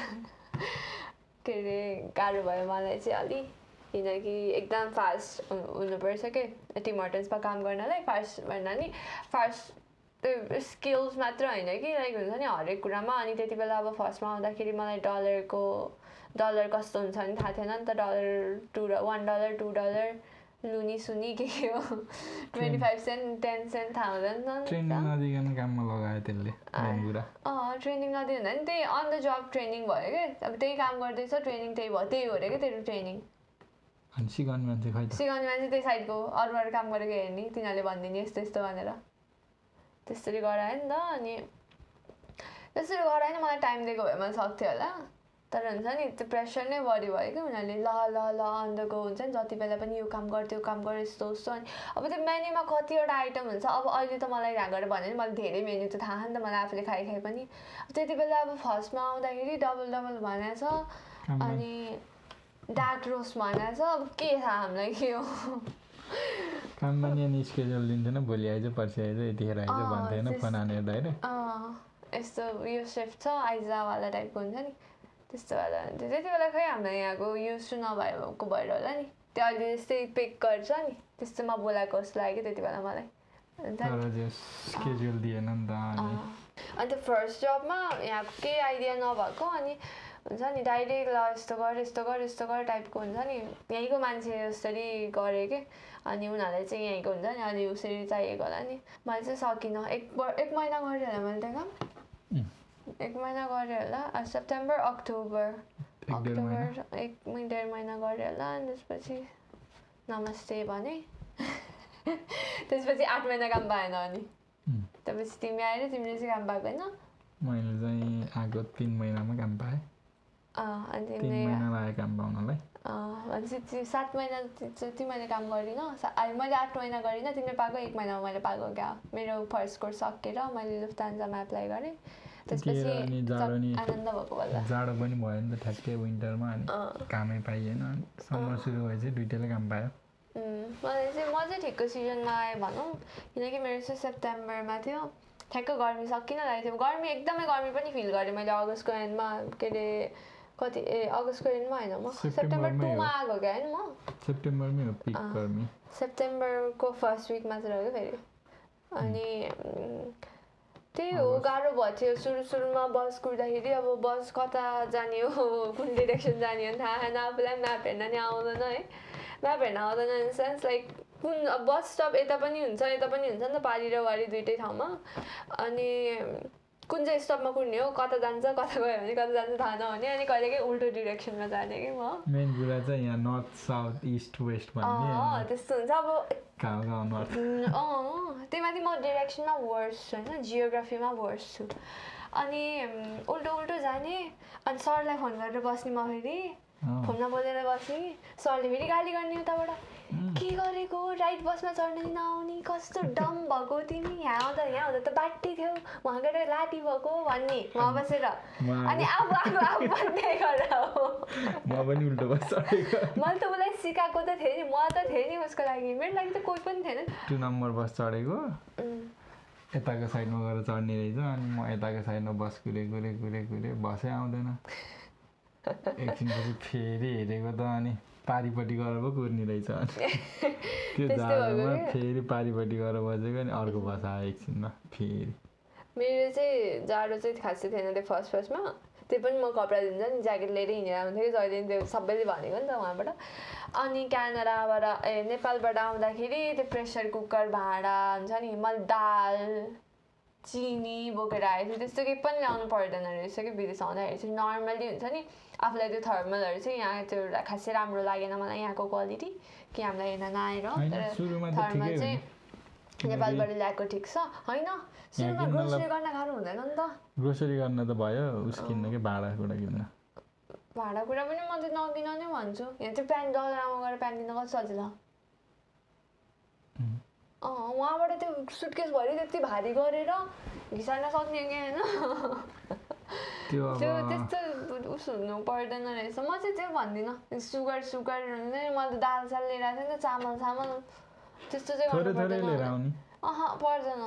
के अरे गाह्रो भयो मलाई चाहिँ अलि किनकि एकदम फास्ट हुनुपर्छ कि टिम हर्टन्समा काम गर्नलाई फास्ट भन्दा नि फास्ट त्यो स्किल्स मात्र होइन कि लाइक हुन्छ नि हरेक कुरामा अनि त्यति बेला अब फर्स्टमा आउँदाखेरि मलाई डलर कस्तो हुन्छ नि थाहा थिएन नि त $1 $2 लुनी सुनी के हो 25 सेन्ट 10 सेन्ट थाहा हुँदैन ट्रेनिङ नदिकन काममा लगायो त्यसले ट्रेनिङ नदिनु नि त्यही अन द जब ट्रेनिङ भयो क्या अब त्यही काम गर्दैछ ट्रेनिङ त्यही हो अरे क्या तेरो ट्रेनिङ सिकाउने मान्छे त्यही साइडको अरू काम गरेको हेर्ने तिनीहरूले भनिदिने यस्तो यस्तो भनेर त्यसरी गरायो नि त अनि त्यसरी गरायो नि मलाई टाइम दिएको भए मैले सक्थेँ होला तर हुन्छ नि त्यो प्रेसर नै बढी भयो कि उनीहरूले ल अन्डरको हुन्छ नि जति बेला पनि यो काम गर यस्तो उस्तो अनि अब त्यो मेन्यूमा कतिवटा आइटम हुन्छ अब अहिले त मलाई यहाँ गएर भन्यो नि मैले धेरै मेन्यू त थाहा नि त मलाई आफूले खाइ पनि त्यति बेला अब फर्स्टमा आउँदाखेरि डबल भनेछ अनि डार्क रोस्ट भनेछ अब के थाहा हामीलाई के हो काममा नि स्केड्युल दिन्थेन भोलि आइज पर्सि आइज यतिखेर आइज भन्थेन फोन हानेर डाइरेक्ट यस्तो यो सेफ्ट छ आइजवाला टाइपको हुन्छ नि त्यस्तो वाला हुन्थ्यो त्यति बेला खै हामीलाई यहाँको युज नभएको भएर होला नि त्यो अहिले जस्तै पिक गर्छ नि त्यस्तोमा बोलाएको जस्तो लाग्यो त्यति बेला मलाई स्केड्युल दिएन नि त अन्त फर्स्ट जबमा यहाँको केही आइडिया नभएको अनि हुन्छ नि डाइरेक्ट ल यस्तो गर टाइपको हुन्छ नि यहीँको मान्छे जसरी गरेँ कि अनि उनीहरूलाई चाहिँ यहीँको हुन्छ नि अलि उसरी चाहिएको होला नि मैले चाहिँ सकिनँ एक महिना गरेँ होला मैले त्यो काम एक महिना गरेँ होला सेप्टेम्बर अक्टोबर 1.5 महिना गरेँ होला अनि त्यसपछि नमस्ते भने त्यसपछि 8 महिना काम पाएन अनि त्यसपछि तिमी आएर तिमीले चाहिँ काम पाएको होइन मैले चाहिँ आएको 3 महिनामा काम पाएँ अनि 3 महिना लाग्यो काम पाउनलाई भनेपछि 7 महिना जति मैले काम गरिनँ मैले 8 महिना गरिनँ तिमीले पाएको 1 महिनामा मैले पाएको क्या मेरो फर्स्ट कोर्स सकेर मैले लुफ्तान्जामा एप्लाई गरेँ त्यसपछि आनन्द भएको होला जाडो पनि भयो नि त ठ्याक्कै विन्टरमा अनि कामै पाइएन समर सुरु भएपछि दुइटैले काम पायो मलाई चाहिँ म चाहिँ ठिकको सिजनमा आएँ भनौँ किनकि मेरो चाहिँ सेप्टेम्बरमा थियो ठ्याक्कै गर्मी सकिन लागेको थियो गर्मी एकदमै गर्मी पनि फिल गरेँ मैले अगस्तको एन्डमा के अरे कति अगस्तको एन्डमा होइन म सेप्टेम्बर 2मा आएको क्या होइन म सेप्टेम्बरमै हो पिक गर्मी सेप्टेम्बरको फर्स्ट विकमा चाहिँ रह्यो फेरि अनि त्यही हो गाह्रो भएको थियो सुरुमा बस कुर्दाखेरि अब बस कता जाने हो कुन डिरेक्सन जाने हो थाहा छैन आफूलाई म्याप हेर्न नि आउँदैन है म्याप हेर्न आउँदैन इन सेन्स लाइक कुन बस स्टप यता पनि हुन्छ नि त पारी र वारी दुइटै ठाउँमा अनि कुन चाहिँ स्टपमा कुर्ने हो कता जान्छ कता गयो भने कता जान्छ थाहा नहुने अनि कहिलेकै उल्टो डिरेक्सनमा जाने कि म मेन कुरा चाहिँ यहाँ नर्थ साउथ इस्ट वेस्ट भन्ने त्यस्तो हुन्छ अब त्यही माथि म डिरेक्सनमा वर्स छु होइन जियोग्राफीमा वर्स छु अनि उल्टो जाने अनि सरलाई फोन गरेर बस्ने म फेरि फोनमा बोलेर बस्ने सरले फेरि गाली गर्ने उताबाट के गरेको राइट बसमा चढ्न नआउने कस्तो डम भएको तिमी यहाँ आउँदा त बाटी थियौ उहाँ गएर लाटी भएको भन्ने उहाँ बसेर अनि आफू भन्ने गरेर मैले त उसलाई सिकाएको त थिएँ नि म त थिएँ नि उसको लागि मेरो लागि त कोही पनि थिएन 2 नम्बर बस चढेको यताको साइडमा गएर चढ्ने रहेछ अनि म यताको साइडमा बस कुरे बसै आउँदैन एकछिनपछि फेरि हेरेको त अनि पारिपट्टि गएर पो कुर्ने रहेछ त्यो जाडोमा फेरि पारिपट्टि गएर बजेको अनि अर्को भाषा आयो एकछिनमा फेरि मेरो चाहिँ जाडो चाहिँ खासै थिएन त्यो फर्स्टमा त्यो पनि म कपडा दिन्छ नि ज्याकेट लिएर हिँडेर आउँथेँ कि जहिले त्यो सबैले भनेको नि त उहाँबाट अनि क्यानाडाबाट नेपालबाट आउँदाखेरि त्यो प्रेसर कुकर भाँडा हुन्छ नि मैले दाल चिनी बोकेर आएको थिएँ त्यस्तो केही पनि ल्याउनु पर्दैन रहेछ कि विदेश आउँदाखेरि चाहिँ नर्मली हुन्छ नि आफूलाई त्यो थर्मलहरू चाहिँ यहाँ त्यो खासै राम्रो लागेन मलाई यहाँको क्वालिटी कि हामीलाई हेर्न नआएर तर थर्मल चाहिँ नेपालबाट ल्याएको ठिक छ होइन सुरुमा ग्रोसरी गर्न गाह्रो हुँदैन नि त ग्रोसरी गर्न त भयो उस किन्न कि भाँडाकुँडा किन्न भाँडाकुँडा पनि म चाहिँ नकिन नै भन्छु यहाँ चाहिँ प्यान्ट डलरमा गएर प्यान्ट किन्न कति सजिलो उहाँबाट त्यो सुटकेस भरि त्यति भारी गरेर घिसार्न सक्ने कि होइन त्यो त्यस्तो उस हुनु पर्दैन रहेछ म चाहिँ त्यो भन्दिनँ सुगर हुन्छ नि मैले त दाल साल लिएर आएको थिएँ नि त चामल त्यस्तो चाहिँ गर्नु पर्दैन पर्दैन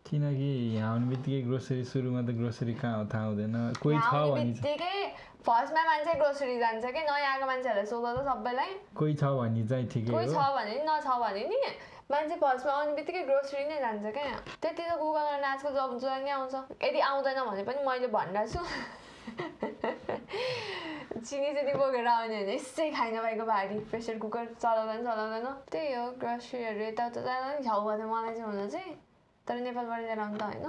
किनकि यहाँ आउने बित्तिकै ग्रोसरी सुरुमा त ग्रोसरी कहाँ हो थाहा हुँदैन कोही छ भने बित्तिकै फर्स्टमा मान्छे ग्रोसरी जान्छ कि नयाँ आएको मान्छेहरूलाई सोध्दा त सबैलाई कोही छ भने चाहिँ ठिकै हो कोही छ भने नि नछ भने नि मान्छे फर्स्टमा आउने बित्तिकै ग्रोसरी नै जान्छ क्या त्यति त गुगल गर्न आजकल जब जुवा नै आउँछ यदि आउँदैन भने पनि मैले भनिरहेको छु चिनी बोकेर आउने भने यसै खाइ नपाएको भारी प्रेसर कुकर चलाउँदैन त्यही हो ग्रोसरीहरू यताउता जाँदा नि छेउ भयो मलाई चाहिँ हुन चाहिँ तर नेपालबाट लिएर आउनु त होइन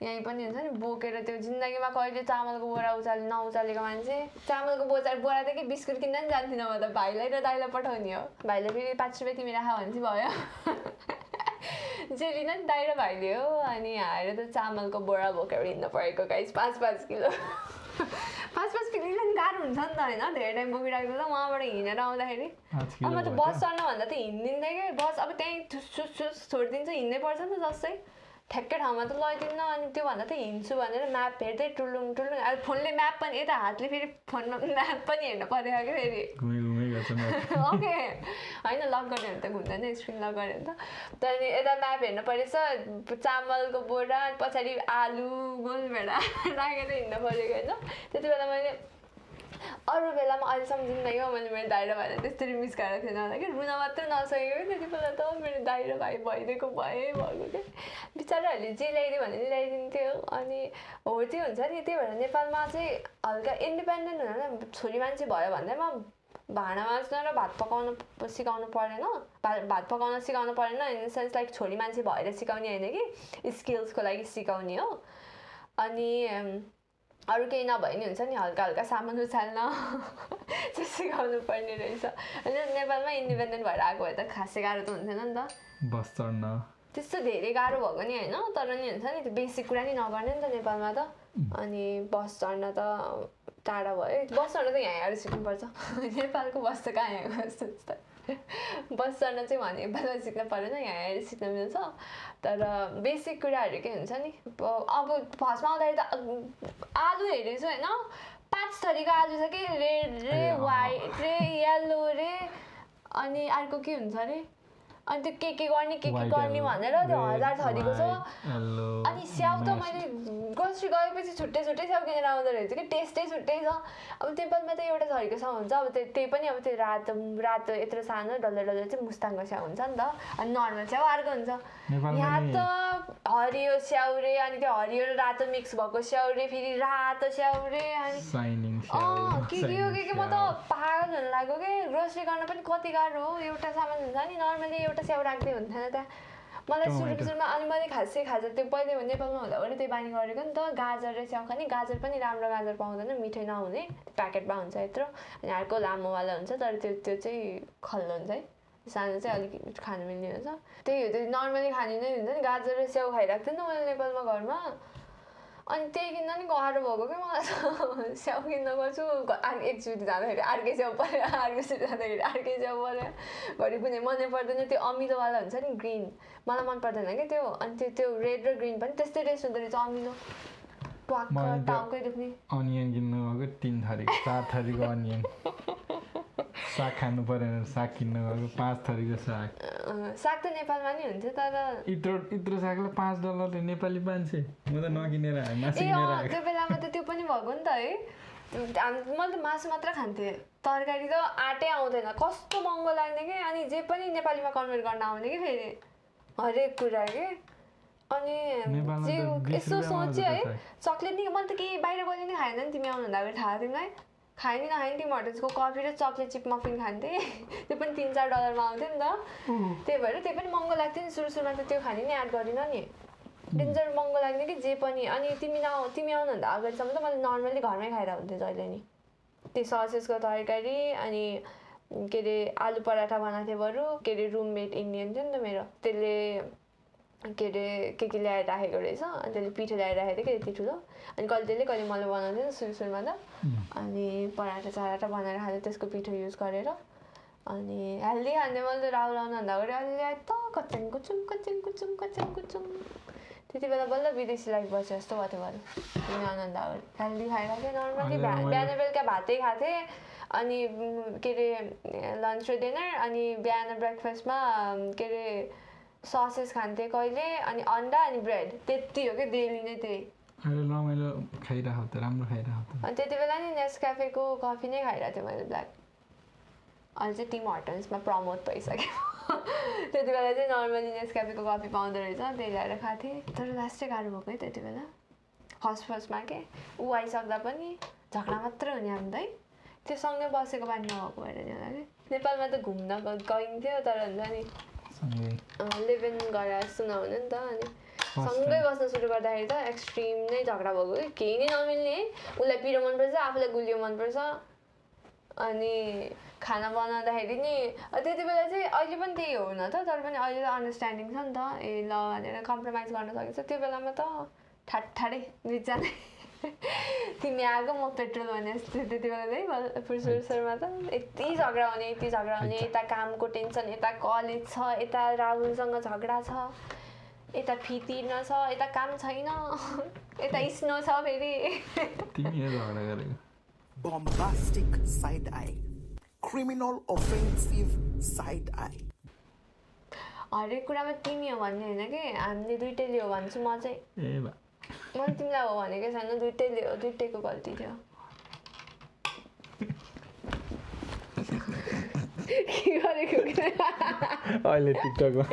यहीँ पनि हुन्छ नि बोकेर त्यो जिन्दगीमा कहिले चामलको बोरा नउचालेको मान्छे चामलको बोरादेखि बिस्कुट किन्न नि जान्थिनँ म त भाइलाई र दाइलाई पठाउने हो भाइले फेरि 5 रुपियाँ तिमी राख भने चाहिँ भयो जे लिन नि दाइ र भाइले हो अनि आएर त चामलको बोरा बोकेर हिँड्नु परेको गाइस 5 किलो 5 किलो नि गाह्रो हुन्छ नि त होइन धेरै टाइम बोकिरहेको त उहाँबाट हिँडेर आउँदाखेरि अब त बस चढ्न भन्दा त हिँडिदिँदै क्या बस अब त्यहीँ ठुस छोडिदिन्छ हिँड्नै पर्छ नि त जस्तै ठ्याक्कै ठाउँमा त लैदिन्न अनि त्योभन्दा त हिँड्छु भनेर म्याप हेर्दै टुलुङ अब फोनले म्याप पनि यता हातले फेरि फोनमा म्याप पनि हेर्नु पऱ्यो क्या फेरि ओके होइन लक गऱ्यो भने त घुम्दैन स्क्रिन लक गऱ्यो भने त त्यहाँदेखि यता म्याप हेर्नु परेछ चामलको बोरा पछाडि आलु गोलभेडा राखेर हिँड्नु परेको होइन त्यति बेला मैले अरू बेलामा अहिलेसम्म जिन्दगीमा मैले मेरो दाइ र भाइलाई त्यस्तरी मिस गरेको थिएन होला कि रुन मात्रै नसकेको कि त्यति बेला त मेरो दाइ र भाइ भइदिएको भएको क्या बिचराहरूले जे ल्याइदियो भने नि ल्याइदिन्थ्यो अनि हो त्यो हुन्छ नि त्यही भएर नेपालमा चाहिँ हल्का इन्डिपेन्डेन्ट हुन छोरी मान्छे भयो भन्दैमा भाँडा माझ्न र भात पकाउन सिकाउनु परेन भात पकाउन सिकाउनु परेन इन द सेन्स लाइक छोरी मान्छे भएर सिकाउने होइन कि स्किल्सको लागि सिकाउने हो अनि अरू केही नभए नि हुन्छ नि हल्का सामान उचाल्न चाहिँ सिकाउनु पर्ने रहेछ अनि नेपालमा इन्डिपेन्डेन्ट भएर आएको भए त खासै गाह्रो त हुन्थेन नि त बस चढ्न त्यस्तो धेरै गाह्रो भएको नि होइन तर नि हुन्छ नि त्यो बेसिक कुरा नि नगर्ने नि त नेपालमा त अनि बस चढ्न त टाढा भयो बस चढ्न त यहाँ आएर सिक्नुपर्छ नेपालको बस त कहाँ यहाँको जस्तो बस चढ्न चाहिँ भने नेपालमा सिक्न परेन यहाँ आएर सिक्न मिल्छ तर बेसिक कुराहरू के हुन्छ नि अब फर्स्टमा आउँदाखेरि त आलु हेरेको छु होइन 5 थरीको आलु छ कि रेड रे वाइट रे येल्लो रे अनि अर्को के हुन्छ अरे अनि त्यो के गर्ने भनेर त्यो 1000 थरीको छ अनि स्याउ त मैले ग्रोसरी गएपछि छुट्टै स्याउ किनेर आउँदो रहेछ कि टेस्टै छुट्टै छ अब नेपालमा त एउटा थरीको स्याउ हुन्छ अब त्यही पनि अब त्यो रातो यत्रो सानो डल्लो चाहिँ मुस्ताङको स्याउ हुन्छ नि त अनि नर्मल स्याउ अर्को हुन्छ यहाँ त हरियो स्याउ रे अनि त्यो हरियो र रातो मिक्स भएको स्याउ रे फेरि रातो स्याउ रे अनि के म त पागल हुन लाग्यो कि ग्रोसरी गर्न पनि कति गाह्रो हो एउटा सामान हुन्छ नि नर्मली एउटा स्याउ राख्दै हुन्थेन त्यहाँ मलाई सुरुमा अनि मैले खाजा त्यो पहिले नेपालमा हुँदा पनि त्यही बानी गरेको नि त गाजर र स्याउ खाने गाजर पनि राम्रो गाजर पाउँदैन मिठै नहुने प्याकेटमा हुन्छ यत्रो अनि अर्को लामोवाला हुन्छ तर त्यो चाहिँ खल्लो हुन्छ है सानो चाहिँ अलिक खानु मिल्ने हुन्छ त्यही हो त्यो नर्मली खाने नै हुन्छ नि गाजर र स्याउ खाइरहेको थिएँ नि त मैले नेपालमा घरमा अनि त्यही किन्न नि गाह्रो भएको क्या मलाई स्याउ किन्न गर्छु एकचोटि जाँदाखेरि अर्कै स्याउ पऱ्यो अर्कोचोटि जाँदाखेरि अर्कै स्याउ पऱ्यो घरि कुनै मनै पर्दैन त्यो अमिलोवाला हुन्छ नि ग्रिन मलाई मन पर्दैन क्या त्यो अनि त्यो रेड र ग्रिन पनि त्यस्तै टेस्ट हुँदो रहेछ अमिलो टाउकै दुख्ने अनियन किन्नु गएको 3 थरीको 4 थरीको अनियन साग खानु परेन साग किन्न गएको 5 थरीको साग साग त नेपालमा नि हुन्थ्यो तर इत्रो सागलाई $5 नेपाली मान्छे म त नकिनेर त्यो बेलामा त त्यो पनि भएको नि त है मैले त मासु मात्र खान्थेँ तरकारी त आँटै आउँदैन कस्तो महँगो लाग्ने कि अनि जे पनि नेपालीमा कन्भर्ट गर्न आउने कि फेरि हरेक कुरा के अनि यसो सोचेँ है चक्लेट नि मैले त केही बाहिर गएर नि खाएन नि तिमी आउनुभन्दा अगाडि थाहा तिमीलाई खाएँ नि नखाएँ नि तिमी हटर्सको कफी र चक्लेट चिप मफिन खान्थेँ त्यो पनि $3-4 आउँथ्यो नि त त्यही भएर त्यो पनि महँगो लाग्थ्यो नि सुरुमा त त्यो खाने नि एड गरिन नि डेन्जर महँगो लाग्ने कि जे पनि अनि तिमी आउनुभन्दा अगाडिसम्म त मैले नर्मली घरमै खाएर हुन्थ्यो जहिले नि त्यो ससेसको तरकारी अनि के अरे आलु पराठा बनाएको थियो बरु के अरे रुममेट इन्डियन थियो नि त मेरो त्यसले के अरे के ल्याएर राखेको रहेछ अनि त्यसले पिठो ल्याएर राखेको थियो कि यति ठुलो अनि कहिले मैले बनाउँथेँ सुरुमा त अनि पराठा बनाएर खाँदै त्यसको पिठो युज गरेर अनि हेल्दी खाँदै मैले राहुल आउनुभन्दा अगाडि अलि त कच्याङ कुचुम त्यति बेला बल्ल विदेशी लाइफ बस्यो जस्तो भयो त्यो भएर तिमी आउनुभन्दा अगाडि हेल्दी खाएर थिएँ नर्मली बिहान बेलुका भातै खाएको थिएँ अनि के अरे लन्च र डिनर अनि बिहान ब्रेकफास्टमा के अरे ससेस खान्थेँ कहिले अनि अन्डा अनि ब्रेड त्यति हो कि डेली नै त्यही रमाइलो खाइरहेको त राम्रो खाइरहेको अनि त्यति बेला नि नेस्क्याफेको कफी नै खाइरहेको थिएँ मैले ब्ल्याक अहिले चाहिँ टिम हर्टन्समा प्रमोट भइसक्यो त्यति बेला चाहिँ नर्मली नेस्क्याफेको कफी पाउँदो रहेछ त्यही ल्याएर खाएको थिएँ तर लास्टै गाह्रो भएको है त्यति बेला फर्स्टमा के ऊ आइसक्दा पनि झगडा मात्रै हुने हाम्रो है त्यो सँगै बसेको बानी नभएको भएर नि होला कि नेपालमा त घुम्न गइन्थ्यो तर हुन्छ नि लिभ इन गरेर जस्तो नहुने नि त अनि सँगै बस्न सुरु गर्दाखेरि त एक्सट्रिम नै झगडा भएको कि केही नै नमिल्ने उसलाई पिरो मनपर्छ आफूलाई गुलियो मनपर्छ अनि खाना बनाउँदाखेरि नि त्यति बेला चाहिँ अहिले पनि त्यही हो न त तर पनि अहिले त अन्डरस्ट्यान्डिङ छ नि त ए ल भनेर कम्प्रोमाइज गर्न सकेछ त्यो बेलामा त ठाडै दुईजना तिमी आएको म पेट्रोल भने जस्तो त्यति बेला है सुरुमा त यति झगडा हुने यता कामको टेन्सन यता कलेज छ यता राहुलसँग झगडा छ यता फी तिर्न छ यता काम छैन यता स्नो छ फेरि bombastic side eye, criminal offensive side eye. हरेक कुरामा तिमी हो भन्ने होइन कि हामीले दुइटैले हो भन्छु म चाहिँ मैले तिमीलाई हो भनेकै छैन दुइटैले हो दुइटैको गल्ती थियो के गरेको अहिले टिकटकमा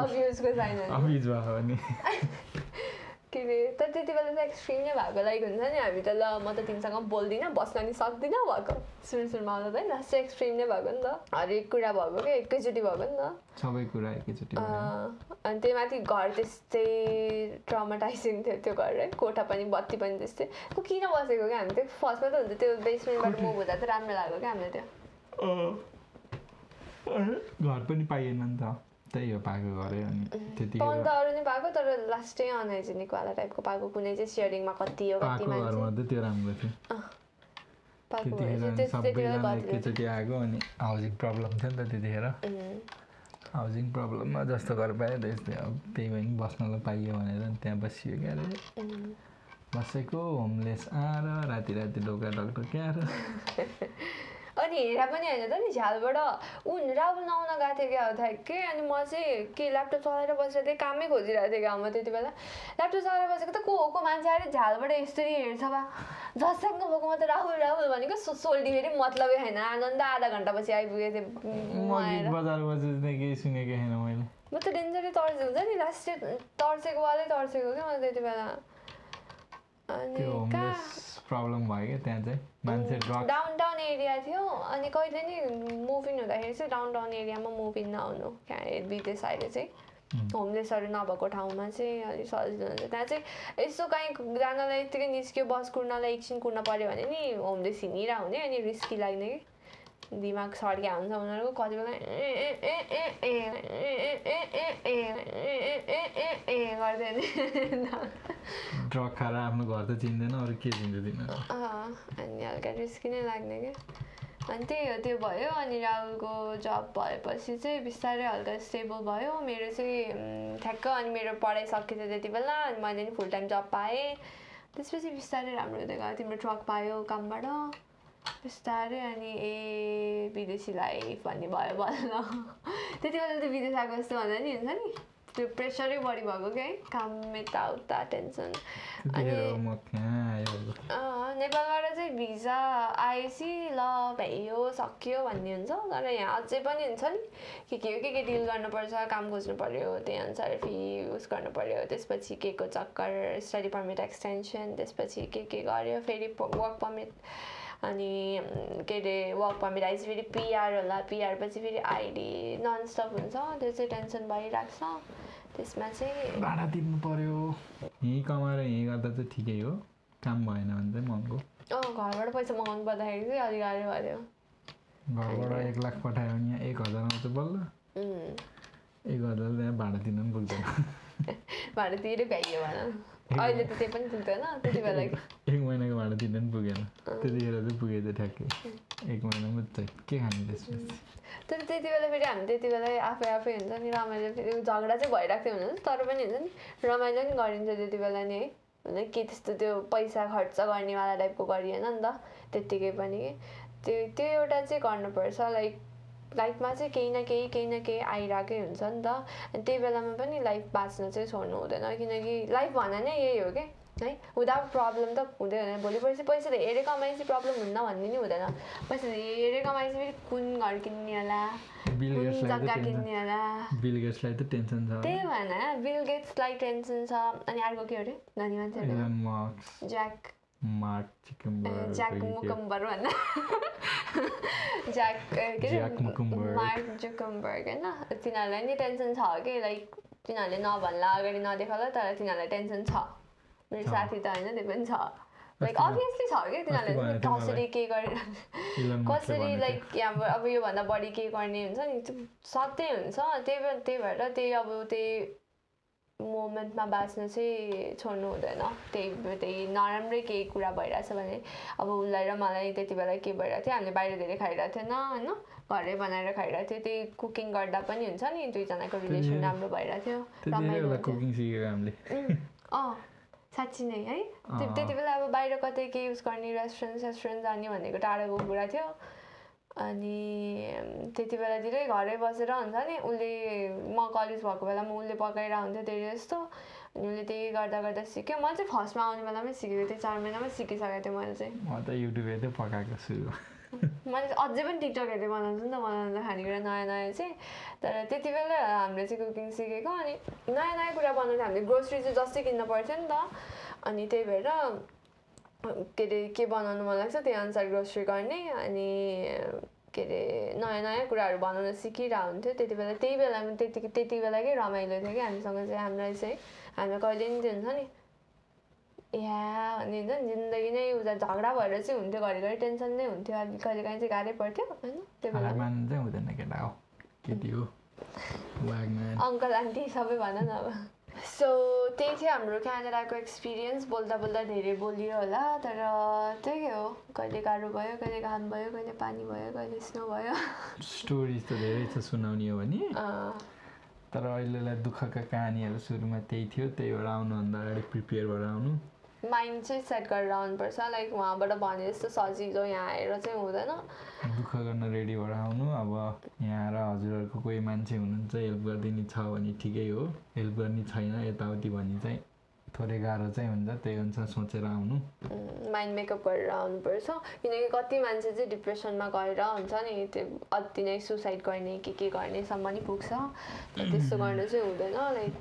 अब्युजको छैन अब्युज भयो भने के अरे तर त्यति बेला त एक्सट्रिम नै भएको लाइक हुन्छ नि हामी त ल म त तिमीसँग बोल्दिनँ बस्न नि सक्दिनँ भएको सुरुमा आउँदा त है लास्ट चाहिँ एक्सट्रिम नै भएको नि त हरेक कुरा भएको क्या एकैचोटि भएको नि त सबै कुरा एकैचोटि अनि त्यही माथि घर त्यस्तै ट्रमाटाइजिङ थियो त्यो घर है कोठा पनि बत्ती पनि त्यस्तै किन बसेको क्या हामी त्यो फर्स्टमा त हुन्छ त्यो बेसमेन्टबाट मुभ हुँदा त राम्रो लाग्यो क्या हामीलाई त्यो घर पनि पाइएन नि त त्यही हो पाएको घरै अनि त्यति पाउनु त अरू नै पाएको तर लास्टै अनहाइजेनिकवाला टाइपको पाएको कुनै चाहिँ सेयरिङमा कति हो कति मान्छे त्यो राम्रो थियो त्यतिखेर सबैजना एकैचोटि आएको अनि हाउसिङ प्रब्लम थियो नि त त्यतिखेर हाउसिङ प्रब्लममा जस्तो घर पायो त्यस्तै अब त्यही भएर बस्नलाई पाइयो भनेर त्यहाँ बसियो क्या अरे बसेको होमलेस आएर राति ढोका ढकढक्याएर अनि हेरा पनि होइन त नि झ्यालबाट राहुल नआउन गएको थियो क्या ठ्याक्कै अनि म चाहिँ के ल्यापटप चलाएर बसेर त्यही कामै खोजिरहेको थिएँ गाउँमा त्यति बेला ल्यापटप चलाएर बसेको त को मान्छे आएर झ्यालबाट यस्तरी हेर्छ बा झस्याङ्ग भएको म त राहुल भनेको सोल्टी फेरि मतलबै छैन आनन्द आधा घन्टापछि आइपुगेको थिएँ म त डेन्जरै तर्सेको हुन्छ नि लास्ट तर्सेको वालै तर्सेको क्या मैले त्यति बेला अनि प्रब्लम भयो क्या त्यहाँ चाहिँ मान्छे डाउन टाउन एरिया थियो अनि कहिले नि मुभ इन हुँदाखेरि चाहिँ डाउन टाउन एरियामा मुभ इन नहुनु विदेश अहिले चाहिँ होमलेसहरू नभएको ठाउँमा चाहिँ अलिक सजिलो हुन्छ त्यहाँ चाहिँ यसो कहीँ जानलाई यत्तिकै निस्क्यो बस कुर्नलाई एकछिन कुर्न पऱ्यो भने नि होमलेस हिँडिरह हुने अनि रिस्की लाग्ने कि दिमाग सड्किया हुन्छ उनीहरूको कति बेला गर्दै ड्रग खाएर आफ्नो घर त चिन्दैन अरू के चिन्छ तिनीहरू अनि हल्का रिस्की नै लाग्ने क्या अनि त्यही हो त्यो भयो अनि राहुलको जब भएपछि चाहिँ बिस्तारै हल्का स्टेबल भयो मेरो चाहिँ ठ्याक्क अनि मेरो पढाइ सकिन्छ त्यति बेला अनि मैले नि फुल टाइम जब पाएँ त्यसपछि बिस्तारै राम्रो हुँदै गयो तिम्रो ट्रक पायो कामबाट बिस्तारै अनि विदेशी लाइफ भन्ने भयो बल्ल त्यति बेला त विदेश आएको जस्तो भन्दा नि हुन्छ नि त्यो प्रेसरै बढी भएको क्या है काम यताउता टेन्सन त्यतिखेर म कहाँ आयो नेपालबाट चाहिँ भिजा आएपछि ल भ्याइयो सक्यो भन्ने हुन्छ तर यहाँ अझै पनि हुन्छ नि के डिल गर्नुपर्छ काम खोज्नु पर्यो त्यही अनुसार फी युज गर्नु पर्यो त्यसपछि के को चक्कर स्टडी पर्मिट एक्सटेन्सन त्यसपछि के गर्यो फेरि वर्क पर्मिट अनि के अरे वर्क पर्मिट आएपछि फेरि पिआर होला पिआर पछि फेरि आइडी नन स्टप हुन्छ त्यो चाहिँ टेन्सन भइरहेको छ त्यसमा चाहिँ भाडा तिर्नु पर्यो यहीँ कमाएर यहीँ गर्दा चाहिँ ठिकै हो काम भएन भने चाहिँ महँगो घरबाट पैसा मगाउनु पर्दाखेरि चाहिँ अलिक गाह्रो भयो घरबाट 1 लाख पठायो भने यहाँ 1000 आउँछ बल्ल 1000 त्यहाँ भाडा तिर्नु पनि पुग्दैन भाडा तिरै भ्याइयो भन अहिले त त्यही पनि पुग्दैन त्यति बेला 1 महिनाको भाडा तिर्नु पनि पुगेन त्यतिखेर चाहिँ पुगेको ठ्याक्कै 1 महिनामा चाहिँ के खाने त्यसपछि तर त्यति बेला फेरि हामी त्यति बेला आफै हुन्छ नि रमाइलो फेरि झगडा चाहिँ भइरहेको थियो हुन्छ तर पनि हुन्छ नि रमाइलो नि गरिन्छ त्यति बेला नि है होइन के त्यस्तो त्यो पैसा खर्च गर्नेवाला टाइपको गरिएन नि त त्यत्तिकै पनि त्यो एउटा चाहिँ गर्नुपर्छ लाइफमा चाहिँ केही न केही आइरहेकै हुन्छ नि त अनि त्यही बेलामा पनि लाइफ बाँच्न चाहिँ छोड्नु हुँदैन किनकि लाइफ भन्न नै यही हो क्या है विदाउट प्रब्लम त हुँदै हुँदैन भोलि पर्सि पैसा धेरै कमाएपछि प्रब्लम हुन्न भन्ने नि हुँदैन पैसा धेरै कमाएपछि फेरि कुन घर किन्ने होला कुन जग्गा किन्ने होला बिल गेट्सलाई त टेन्सन छ त्यही भएन बिल गेट्सलाई टेन्सन छ अनि अर्को के अरे धनी मान्छेहरू ज्याक मुकम्बर भन्न मार्क जुकम्बर्ग होइन तिनीहरूलाई नि टेन्सन छ कि लाइक तिनीहरूले नभन्ला अगाडि नदेखाला तर तिनीहरूलाई टेन्सन छ मेरो साथी त होइन त्यो पनि छ लाइक अभियसली छ कि तिनीहरूले कसरी के गरेर कसरी लाइक यहाँबाट अब योभन्दा बढी के गर्ने हुन्छ नि त्यो सधैँ हुन्छ त्यही भएर त्यही अब त्यही मोमेन्टमा बाँच्न चाहिँ छोड्नु हुँदैन त्यही नराम्रै केही कुरा भइरहेछ भने अब उसलाई र मलाई त्यति बेला के भइरहेको थियो हामीले बाहिर धेरै खाइरहेको थिएन होइन घरै बनाएर खाइरहेको थियो त्यही कुकिङ गर्दा पनि हुन्छ नि दुईजनाको रिलेसन राम्रो भइरहेको थियो रमाइलो कुकिङ सिकेको हामीले साँच्ची नै है त्यति बेला अब बाहिर कतै के युज गर्ने रेस्टुरेन्ट जाने भनेको टाढोको कुरा थियो अनि त्यति बेलातिरै घरै बसेर हुन्छ नि उसले म कलेज भएको बेलामा उसले पकाइरहेको हुन्थ्यो धेरै जस्तो अनि उसले त्यही गर्दा सिक्यो म चाहिँ फर्स्टमा आउने बेलामै सिकेको थिएँ 4 महिनामै सिकिसकेको थिएँ मैले चाहिँ म त युट्युब हेर्दै पकाएको सुरु मैले अझै पनि टिकटक हेर्दै बनाउँछु नि त बनाउँदा खानेकुरा नयाँ चाहिँ तर त्यति बेला हामीले चाहिँ कुकिङ सिकेको अनि नयाँ कुरा बनाउँदा हामीले ग्रोसरी चाहिँ जस्तै किन्न पर्थ्यो नि त अनि त्यही भएर के अरे के बनाउनु मन लाग्छ त्यही अनुसार ग्रोसरी गर्ने अनि के अरे नयाँ कुराहरू बनाउन सिकिरहेको हुन्थ्यो त्यति बेला त्यही बेलामा त्यति बेलाकै रमाइलो थियो कि हामीसँग चाहिँ हामीलाई चाहिँ हामीलाई कहिले नि त्यो हुन्छ नि भन्ने हुन्छ नि जिन्दगी नै उता झगडा भएर चाहिँ हुन्थ्यो घरिघरि टेन्सन नै हुन्थ्यो अब कहिले काहीँ चाहिँ गाह्रै पर्थ्यो होइन त्यो बेला अङ्कल आन्टी सबै भन न अब सो त्यही थियो हाम्रो क्यानाडाको एक्सपिरियन्स बोल्दा धेरै बोलियो होला तर त्यही हो कहिले गाह्रो भयो कहिले घाम भयो कहिले पानी भयो कहिले स्नो भयो स्टोरिज त धेरै छ सुनाउने हो भने तर अहिलेलाई दुःखका कहानीहरू सुरुमा त्यही थियो त्यही भएर आउनुभन्दा अगाडि प्रिपेयर भएर आउनु माइन्ड चाहिँ सेट गरेर आउनुपर्छ लाइक उहाँबाट भने जस्तो सजिलो यहाँ आएर चाहिँ हुँदैन दुःख गर्न रेडी भएर आउनु अब यहाँ आएर हजुरहरूको कोही मान्छे हुनुहुन्छ हेल्प गरिदिने छ भने ठिकै हो हेल्प गर्ने छैन यताउति भने चाहिँ थोरै गाह्रो चाहिँ हुन्छ त्यही अनुसार सोचेर आउनु माइन्ड मेकअप गरेर आउनुपर्छ किनकि कति मान्छे चाहिँ डिप्रेसनमा गएर हुन्छ नि त्यो अति नै सुसाइड गर्ने के गर्नेसम्म नि पुग्छ त्यस्तो गर्नु चाहिँ हुँदैन लाइक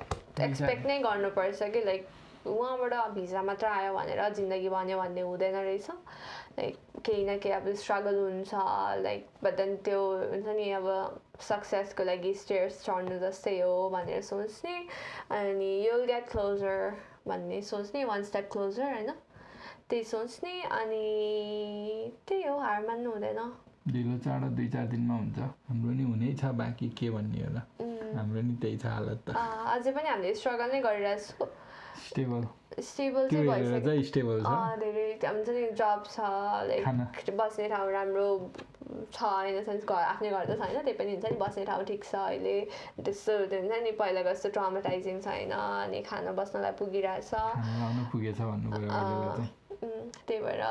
एक्सपेक्ट नै गर्नुपर्छ कि लाइक उहाँबाट भिजा मात्र आयो भनेर जिन्दगी बन्यो भन्ने हुँदैन रहेछ लाइक केही न केही अब स्ट्रगल हुन्छ लाइक बट त्यो हुन्छ नि अब सक्सेसको लागि स्टेयर्स चढ्नु जस्तै हो भनेर सोच्ने अनि युल गेट क्लोजर भन्ने सोच्ने 1 स्टेप क्लोजर होइन त्यही सोच्ने अनि त्यही हो हार मान्नु हुँदैन ढिलो चाँडो 2-4 दिनमा हुन्छ हाम्रो नि हुनै छ बाँकी के भन्ने होला हाम्रो नि त्यही छ हालत त अझै पनि हामीले स्ट्रगल नै गरिरहेको स्टेबल चाहिँ भइसक्यो धेरै हुन्छ नि जब छ लाइक बस्ने ठाउँ राम्रो छ इन द सेन्स आफ्नै घर त छैन त्यही पनि हुन्छ नि बस्ने ठाउँ ठिक छ अहिले त्यस्तो हुन्छ नि पहिलाको जस्तो ट्रमाटाइजिङ छैन अनि खाना बस्नलाई पुगिरहेछ त्यही भएर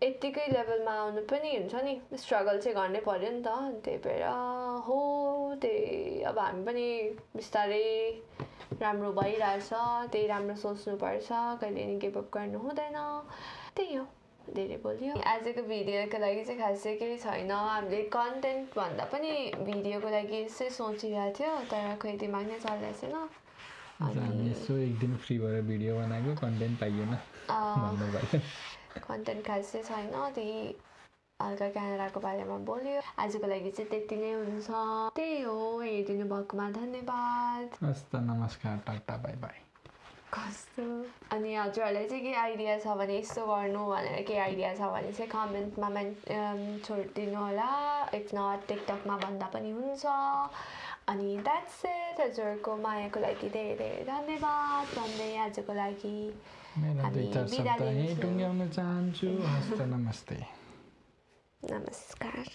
यत्तिकै लेभलमा आउनु पनि हुन्छ नि स्ट्रगल चाहिँ गर्नै पर्यो नि त त्यही भएर हो त्यही अब हामी पनि बिस्तारै राम्रो भइरहेछ त्यही राम्रो सोच्नुपर्छ कहिले नि गिभ अप गर्नु हुँदैन त्यही हो धेरै बोल्यो आजको भिडियोको लागि चाहिँ खासै केही छैन हामीले कन्टेन्ट भन्दा पनि भिडियोको लागि यसै सोचिरहेको थियो तर खोइ दिमाग नै चल्दैछ छैन हामी यसो एक दिन फ्री भएर भिडियो बनाएको कन्टेन्ट पाइएन भन्नुभयो कन्टेन्ट खासै छैन त्यही हल्का क्यामेराको बारेमा बोल्यो आजको लागि चाहिँ त्यति नै हुन्छ त्यही हो हेरिदिनु भएकोमा धन्यवाद हस् त नमस्कार टाटा बाई बाई कस्तो अनि हजुरहरूलाई चाहिँ के आइडिया छ भने यस्तो गर्नु भनेर के आइडिया छ भने चाहिँ कमेन्टमा छोडिदिनु होला इफ नट टिकटकमा भन्दा पनि हुन्छ अनि द्याट्स इट हजुरहरूको मायाको लागि धेरै धेरै धन्यवाद भन्दै आजको लागि मेरो दुई चार शब्द यहीँ टुङ्ग्याउन चाहन्छु हस् त नमस्ते नमस्कार